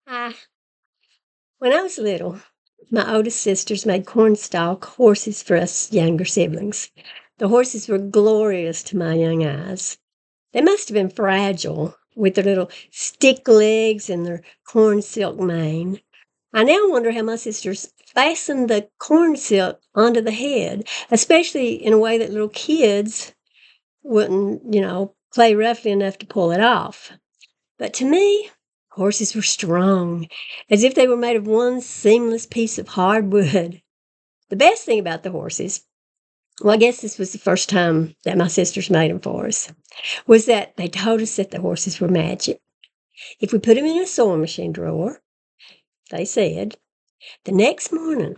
I, when I was little, my oldest sisters made cornstalk horses for us younger siblings. The horses were glorious to my young eyes. They must have been fragile with their little stick legs and their cornsilk mane. I now wonder how my sisters fastened the cornsilk onto the head, especially in a way that little kids wouldn't, play roughly enough to pull it off. But to me, horses were strong, as if they were made of one seamless piece of hard wood. The best thing about the horses, well, I guess this was the first time that my sisters made them for us, was that they told us that the horses were magic. If we put them in a sewing machine drawer, they said, the next morning,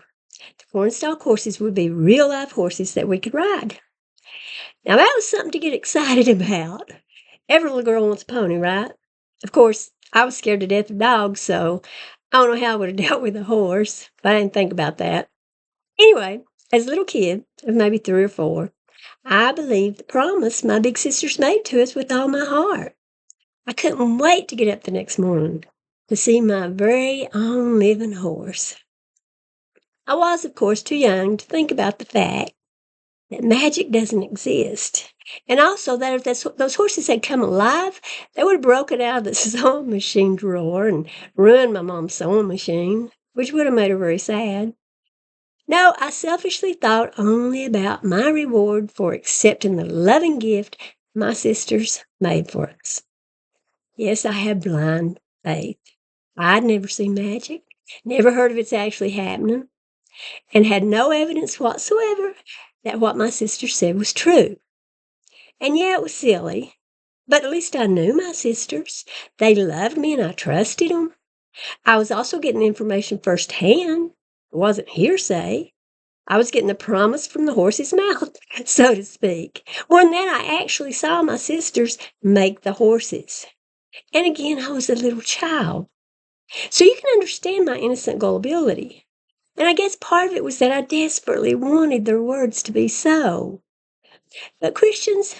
the cornstalk horses would be real live horses that we could ride. Now, that was something to get excited about. Every little girl wants a pony, right? Of course, I was scared to death of dogs, so I don't know how I would have dealt with a horse, but I didn't think about that. Anyway, as a little kid of maybe 3 or 4, I believed the promise my big sisters made to us with all my heart. I couldn't wait to get up the next morning to see my very own living horse. I was, of course, too young to think about the fact that magic doesn't exist. And also that if those horses had come alive, they would have broken out of the sewing machine drawer and ruined my mom's sewing machine, which would have made her very sad. No, I selfishly thought only about my reward for accepting the loving gift my sisters made for us. Yes, I had blind faith. I'd never seen magic, never heard of its actually happening, and had no evidence whatsoever that what my sister said was true. And yeah, it was silly, but at least I knew my sisters. They loved me and I trusted them. I was also getting information firsthand. It wasn't hearsay. I was getting the promise from the horse's mouth, so to speak. Well, and then I actually saw my sisters make the horses. And again, I was a little child. So you can understand my innocent gullibility. And I guess part of it was that I desperately wanted their words to be so. But Christians,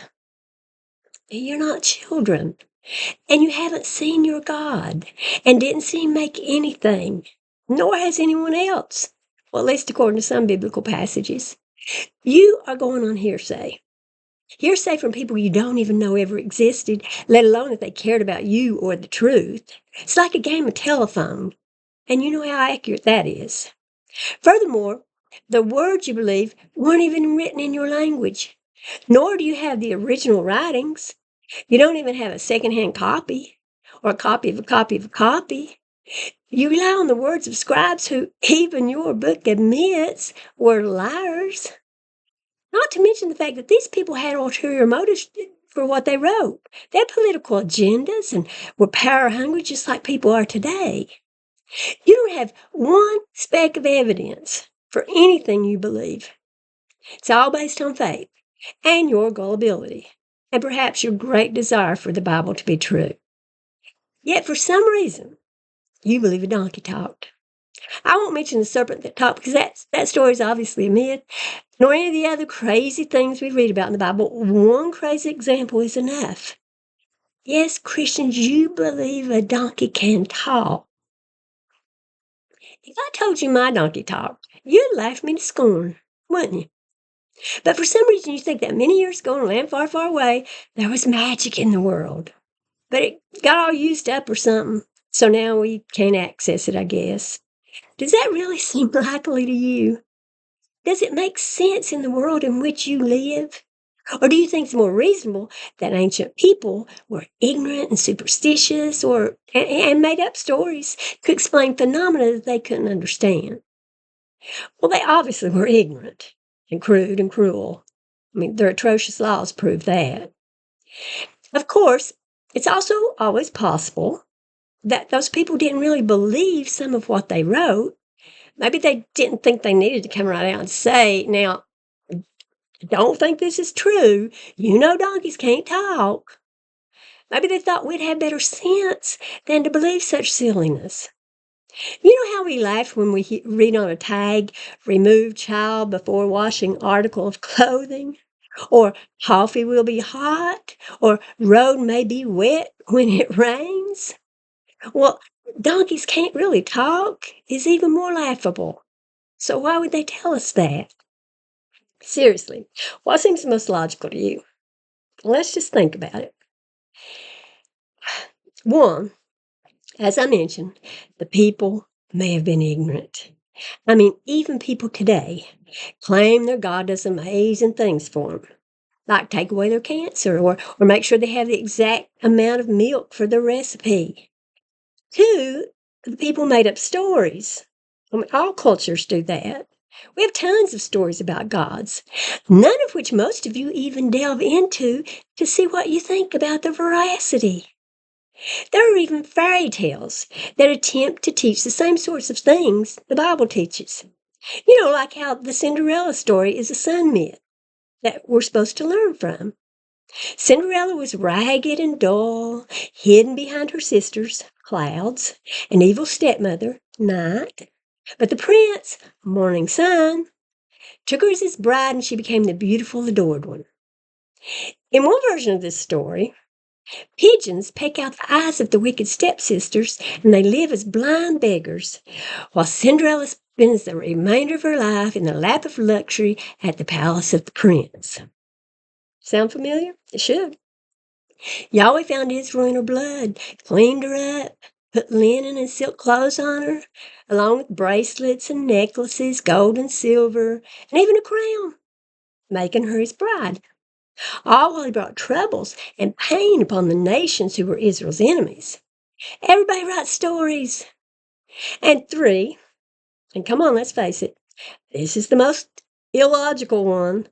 you're not children, and you haven't seen your God, and didn't see him make anything, nor has anyone else. Well, at least according to some biblical passages. You are going on hearsay. Hearsay from people you don't even know ever existed, let alone if they cared about you or the truth. It's like a game of telephone, and you know how accurate that is. Furthermore, the words you believe weren't even written in your language, nor do you have the original writings. You don't even have a secondhand copy or a copy of a copy of a copy. You rely on the words of scribes who even your book admits were liars. Not to mention the fact that these people had ulterior motives for what they wrote. They had political agendas and were power hungry just like people are today. You don't have one speck of evidence for anything you believe. It's all based on faith and your gullibility, and perhaps your great desire for the Bible to be true. Yet for some reason, you believe a donkey talked. I won't mention the serpent that talked because that story is obviously a myth, nor any of the other crazy things we read about in the Bible. One crazy example is enough. Yes, Christians, you believe a donkey can talk. If I told you my donkey talked, you'd laugh me to scorn, wouldn't you? But for some reason, you think that many years ago in a land far, far away, there was magic in the world. But it got all used up or something, so now we can't access it, I guess. Does that really seem likely to you? Does it make sense in the world in which you live? Or do you think it's more reasonable that ancient people were ignorant and superstitious and made up stories to explain phenomena that they couldn't understand? Well, they obviously were ignorant and crude and cruel. I mean, their atrocious laws prove that. Of course, it's also always possible that those people didn't really believe some of what they wrote. Maybe they didn't think they needed to come right out and say, now, don't think this is true. You know donkeys can't talk. Maybe they thought we'd have better sense than to believe such silliness. You know how we laugh when we read on a tag, remove child before washing article of clothing? Or coffee will be hot? Or road may be wet when it rains? Well, donkeys can't really talk is even more laughable. So why would they tell us that? Seriously, what seems most logical to you? Let's just think about it. One, as I mentioned, the people may have been ignorant. I mean, even people today claim their God does amazing things for them, like take away their cancer or make sure they have the exact amount of milk for their recipe. Two, the people made up stories. I mean, all cultures do that. We have tons of stories about gods, none of which most of you even delve into to see what you think about their veracity. There are even fairy tales that attempt to teach the same sorts of things the Bible teaches. Like how the Cinderella story is a sun myth that we're supposed to learn from. Cinderella was ragged and dull, hidden behind her sisters, clouds, an evil stepmother, night. But the prince, morning sun, took her as his bride and she became the beautiful, adored one. In one version of this story, pigeons peck out the eyes of the wicked stepsisters and they live as blind beggars, while Cinderella spends the remainder of her life in the lap of luxury at the palace of the prince. Sound familiar? It should. Yahweh found Israel in her blood, cleaned her up, put linen and silk clothes on her, along with bracelets and necklaces, gold and silver, and even a crown, making her his bride. All while he brought troubles and pain upon the nations who were Israel's enemies. Everybody writes stories. And three, and come on, let's face it, this is the most illogical one.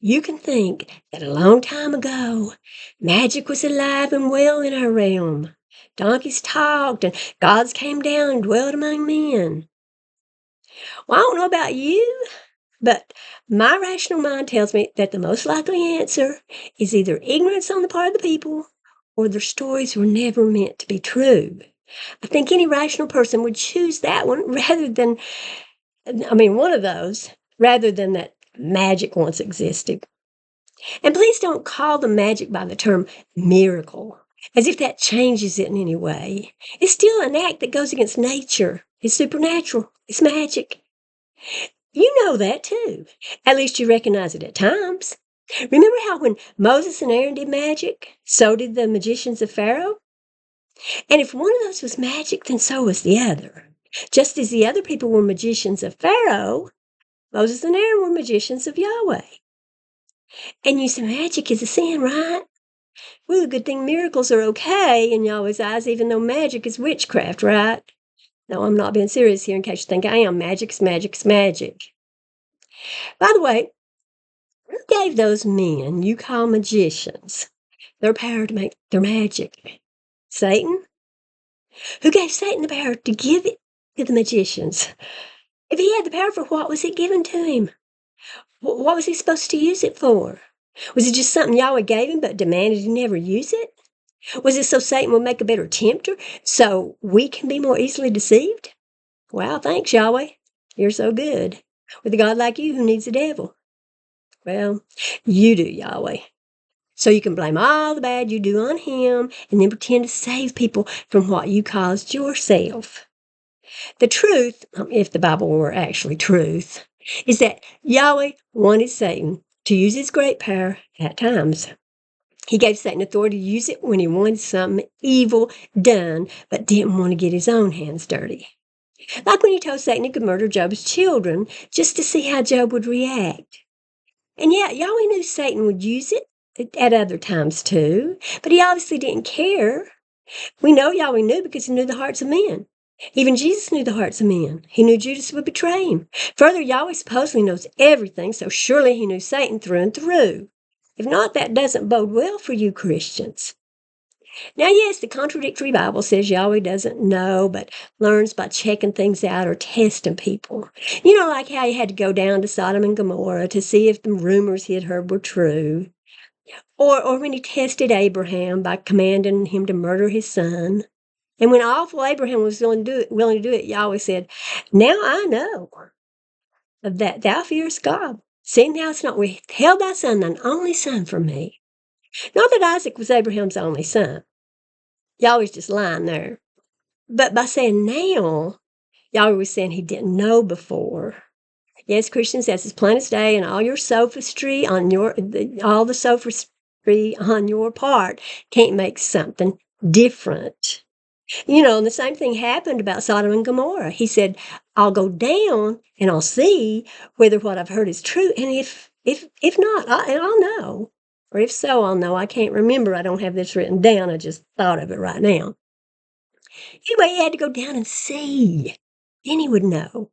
You can think that a long time ago, magic was alive and well in our realm. Donkeys talked, and gods came down and dwelt among men. Well, I don't know about you, but my rational mind tells me that the most likely answer is either ignorance on the part of the people or their stories were never meant to be true. I think any rational person would choose that one one of those, rather than that magic once existed. And please don't call the magic by the term miracle, as if that changes it in any way. It's still an act that goes against nature. It's supernatural. It's magic. You know that too. At least you recognize it at times. Remember how when Moses and Aaron did magic, so did the magicians of Pharaoh? And if one of those was magic, then so was the other. Just as the other people were magicians of Pharaoh, Moses and Aaron were magicians of Yahweh. And you say magic is a sin, right? Well, the good thing miracles are okay in Yahweh's eyes, even though magic is witchcraft, right? No, I'm not being serious here in case you think I am. Magic's magic's magic. By the way, who gave those men you call magicians their power to make their magic? Satan? Who gave Satan the power to give it to the magicians? If he had the power, for what was it given to him? What was he supposed to use it for? Was it just something Yahweh gave him but demanded he never use it? Was it so Satan would make a better tempter so we can be more easily deceived? Wow, thanks, Yahweh. You're so good. With a God like you, who needs a devil? Well, you do, Yahweh. So you can blame all the bad you do on him and then pretend to save people from what you caused yourself. The truth, if the Bible were actually truth, is that Yahweh wanted Satan to use his great power at times. He gave Satan authority to use it when he wanted something evil done, but didn't want to get his own hands dirty. Like when he told Satan he could murder Job's children just to see how Job would react. And yet, Yahweh knew Satan would use it at other times too, but he obviously didn't care. We know Yahweh knew because he knew the hearts of men. Even Jesus knew the hearts of men. He knew Judas would betray him. Further, Yahweh supposedly knows everything, so surely he knew Satan through and through. If not, that doesn't bode well for you Christians. Now, yes, the contradictory Bible says Yahweh doesn't know, but learns by checking things out or testing people. Like how he had to go down to Sodom and Gomorrah to see if the rumors he had heard were true. Or when he tested Abraham by commanding him to murder his son. And when awful Abraham was willing to do it, Yahweh said, "Now I know that thou fearest God, seeing thou hast not withheld thy son, thine only son, from me." Not that Isaac was Abraham's only son. Yahweh's just lying there. But by saying now, Youre was saying he didn't know before. Yes, Christians, that's as plain as day, and all your sophistry on all the sophistry on your part can't make something different. And the same thing happened about Sodom and Gomorrah. He said, I'll go down and I'll see whether what I've heard is true. And if not, I'll know. Or if so, I'll know. I can't remember. I don't have this written down. I just thought of it right now. Anyway, he had to go down and see. Then he would know.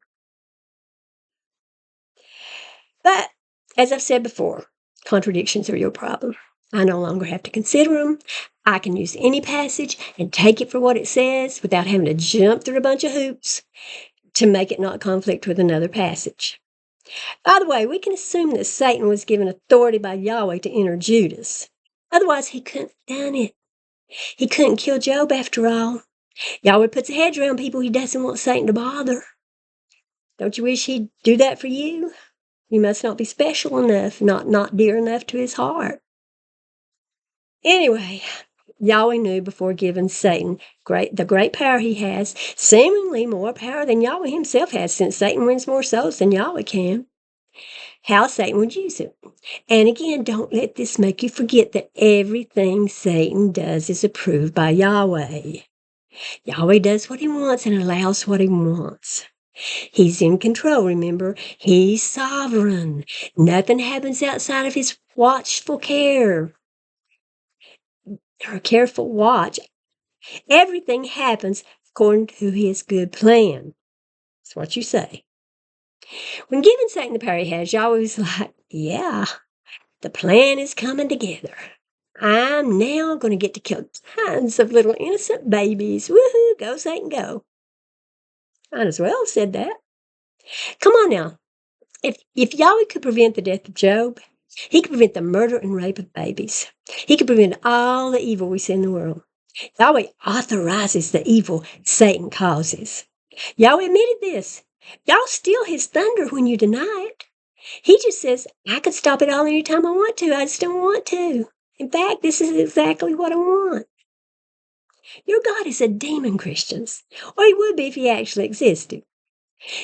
But as I've said before, contradictions are your problem. I no longer have to consider them. I can use any passage and take it for what it says without having to jump through a bunch of hoops to make it not conflict with another passage. By the way, we can assume that Satan was given authority by Yahweh to enter Judas. Otherwise, he couldn't have done it. He couldn't kill Job after all. Yahweh puts a hedge around people he doesn't want Satan to bother. Don't you wish he'd do that for you? You must not be special enough, not dear enough to his heart. Anyway, Yahweh knew before giving Satan the great power he has, seemingly more power than Yahweh himself has, since Satan wins more souls than Yahweh can, how Satan would use it. And again, don't let this make you forget that everything Satan does is approved by Yahweh. Yahweh does what he wants and allows what he wants. He's in control, remember? He's sovereign. Nothing happens outside of his watchful care or careful watch. Everything happens according to his good plan. That's what you say. When giving Satan the power he has, Yahweh was like, yeah, the plan is coming together. I'm now going to get to kill tons of little innocent babies. Woohoo, go Satan, go. Might as well have said that. Come on now. If Yahweh could prevent the death of Job, he could prevent the murder and rape of babies. He could prevent all the evil we see in the world. Yahweh authorizes the evil Satan causes. Yahweh admitted this. Y'all steal his thunder when you deny it. He just says, I can stop it all anytime I want to. I just don't want to. In fact, this is exactly what I want. Your God is a demon, Christians. Or he would be if he actually existed.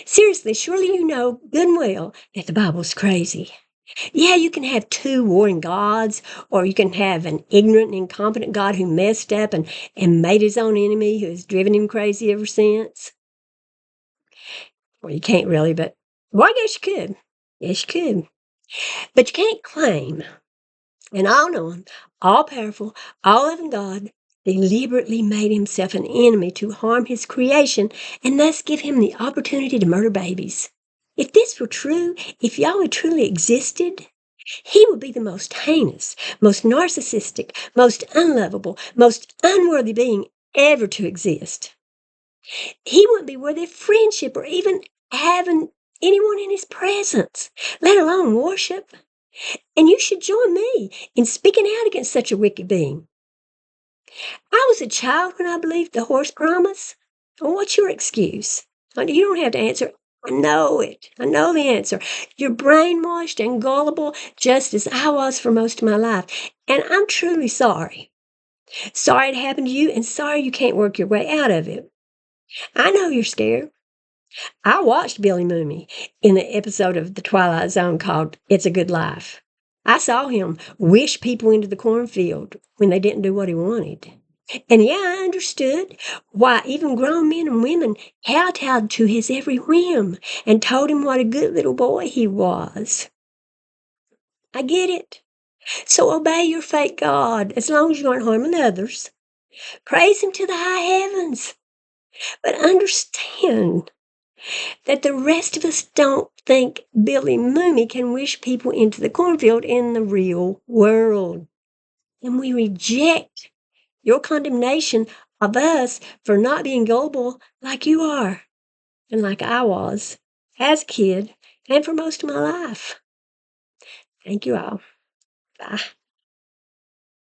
Seriously, surely you know good and well that the Bible's crazy. Yeah, you can have two warring gods, or you can have an ignorant and incompetent God who messed up and made his own enemy who has driven him crazy ever since. Well, you can't really, but well, I guess you could. Yes, you could. But you can't claim an all-knowing, all-powerful, all-loving God deliberately made himself an enemy to harm his creation and thus give him the opportunity to murder babies. If this were true, if Yahweh truly existed, he would be the most heinous, most narcissistic, most unlovable, most unworthy being ever to exist. He wouldn't be worthy of friendship or even having anyone in his presence, let alone worship. And you should join me in speaking out against such a wicked being. I was a child when I believed the horse promise. Well, what's your excuse? You don't have to answer. I know it. I know the answer. You're brainwashed and gullible just as I was for most of my life. And I'm truly sorry. Sorry it happened to you and sorry you can't work your way out of it. I know you're scared. I watched Billy Mumy in the episode of The Twilight Zone called It's a Good Life. I saw him wish people into the cornfield when they didn't do what he wanted. And yeah, I understood why even grown men and women kowtowed to his every whim and told him what a good little boy he was. I get it. So obey your fake God as long as you aren't harming others. Praise him to the high heavens. But understand that the rest of us don't think Billy Mumy can wish people into the cornfield in the real world. And we reject your condemnation of us for not being gullible like you are and like I was as a kid and for most of my life. Thank you all. Bye.